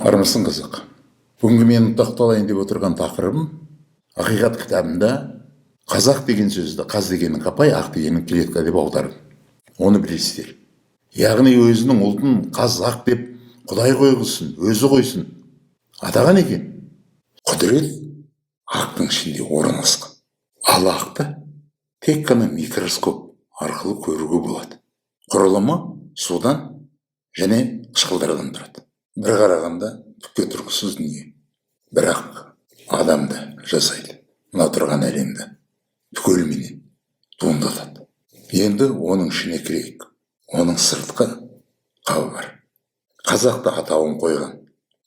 Армысың қызық. Бүгінгі менің тоқталайын деп отырған тақырыбым ақиқат кітабында қазақ деген сөзді қаз дегеннің қапай, ақ дегеннің клетка деп аударып. Оны білесіздер. Яғни өзінің ұлтын қазақ деп Құдай қойғызсын, өзі қойсын. Атаған екен. Құдірет ақтың ішінде орналасқан. Ал ақты тек қана микроскоп арқылы көруге болады. Құрылымы судан және қышқылдардан тұрады. Бір қарағанда түкке тұрғысыз дүние. Бірақ адамды жасайды. Мына тұрған әлемді түгелменен туындатады. Енді оның ішіне кірейік. Оның сыртқы қабы бар. Қазақта атауын қойған.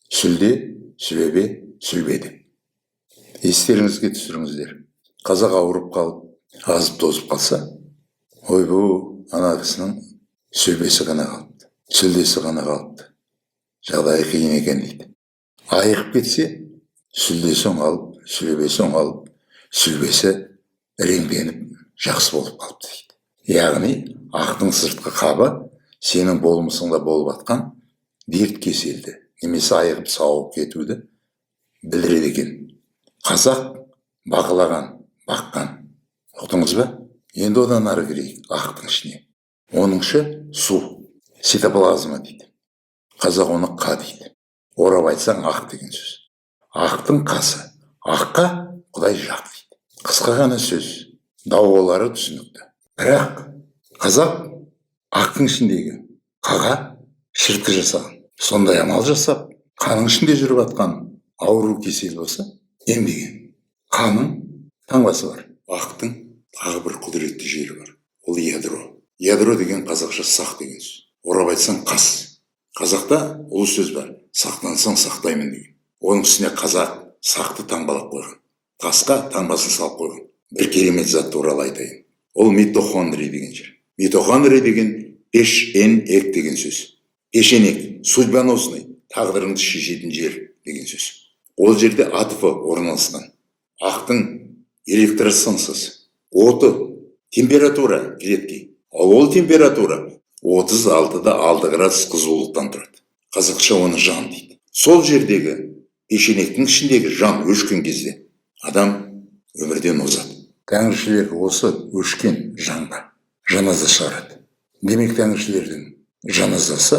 Сүлде, сүбебе, сүлбе деп. Естеріңізге түсіріңіздер. Қазақ ауырып қалып, азып тозып қалса, ойбу, ана кісінің сүлбесі ғана қалыпты, сүлдесі ғана қалыпты. Жағдайы қиын екен дейді. Айығып кетсе, сүлдесі оңалып, сүлбесі оңалып, сүлбесі реңденіп, жақсы болып қалыпты дейді. Яғни, ақтың сыртқы қабы сенің болмысыңда болып атқан дерт кеселді, немесе айығып сауығып кетуді білдіреді екен. Қазақ бақылаған, баққан. Ұқтыңыз ба? Енді одан ары кірейік ақтың ішіне. Оның іші су, цитоплазма дейді. Қазақ оны қа дейді. Орап айтсаң ақ деген сөз. Ақтың қасы. Аққа Құдай жақ дейді. Қысқа ғана сөз. Даулары түсінікті. Бірақ қазақ ақтың ішіндегі қаға шірткі жасаған. Сондай амал жасап, қаның ішінде жүріп атқан ауру кесел болса, емдеген. Қаның таңбасы бар. Ақтың тағы бір құдіретті жері бар. Ол ядро. Ядро деген қазақша сақ деген сөз. Орап айтсаң қас. Қазақта ол сөз бар. Сақтансаң сақтаймын деген. Оның үстіне қазақ сақты таңбалап қойған. Тасқа таңбасын салып қойған. Бір керемет зат туралы айтайын. Ол митохондрия деген жер. Митохондрия деген пешенек деген сөз. Пешенек, судьбоносный, тағдырыңды шешетін жер деген сөз. Ол жерде атфы орналасқан. Ақтың электросынсыз. Оты, температура клетки. Ол температура 36-6 градус қызулықтан тұрады. Қазақша оны жан дейді. Сол жердегі пешенектің ішіндегі жан өшкен кезде адам өмірден озады. Тәңіршілер осы өшкен жанға жаназа шығарады. Демек тәңіршілердің жаназасы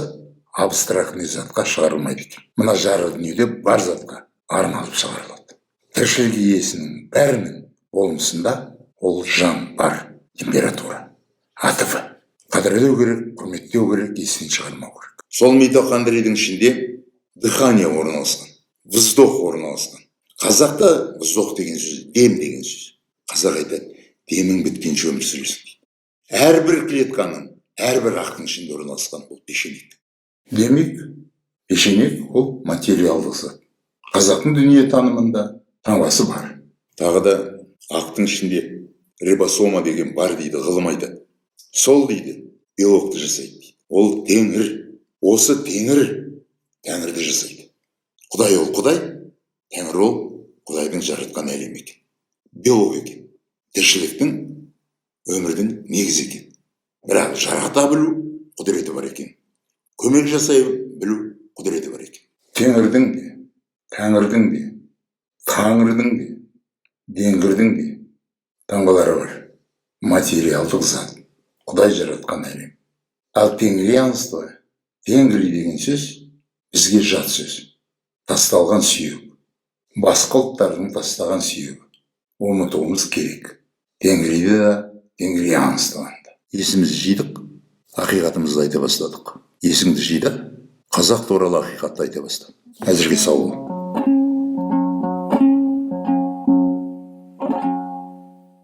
абстрактный затқа шығарылмайды екен. Мына жары дүниеде бар затқа арналып шығарылады. Тіршілік иесінің бәрінің болмысында ол жан бар, температура, атфы. Қадірлеу керек, құрметтеу керек, естен шығармау керек. Сол митохондрияның ішінде дыхание орналасқан, вздох орналасқан. Қазақта вздох деген сөз, дем деген сөз. Қазақ айтады, демің біткенше өмір сүресің дейді. Әрбір клетканың, әрбір ақтың ішінде орналасқан бұл пешенек. Демек, пешенек ол материалдық зат. Қазақтың дүниетанымында таңбасы бар. Тағы да ақтың ішінде рибосома деген бар дейді, ғылым айтады. Сол дейді, белокты жасайды дейді. Ол теңір, осы тәңірді жасайды. Құдай ол Құдай, тәңір ол Құдайдың жаратқан әлем екен. Белок екен. Тіршіліктің, өмірдің негізі екен. Бірақ жарата білу құдіреті бар екен. Көмек жасай білу құдіреті бар екен. Теңірдің де, тәңірдің де, таңырдың де, деңгірдің де таңбалары бар. Материалдық зат. Құдай жаратқан әлем. Ал теңлиянство, тенгли деген сөз бізге жат сөз. Тасталған сүйек. Басқа ұлттардың тастаған сүйегі. Ұмытуымыз керек. Тенгриді да, тенгриянствоны да. Есімізді жидық, ақиқатымызды айта бастадық. Есіңді жида, қазақ туралы ақиқатты айта бастадық. Әзірге сау бол.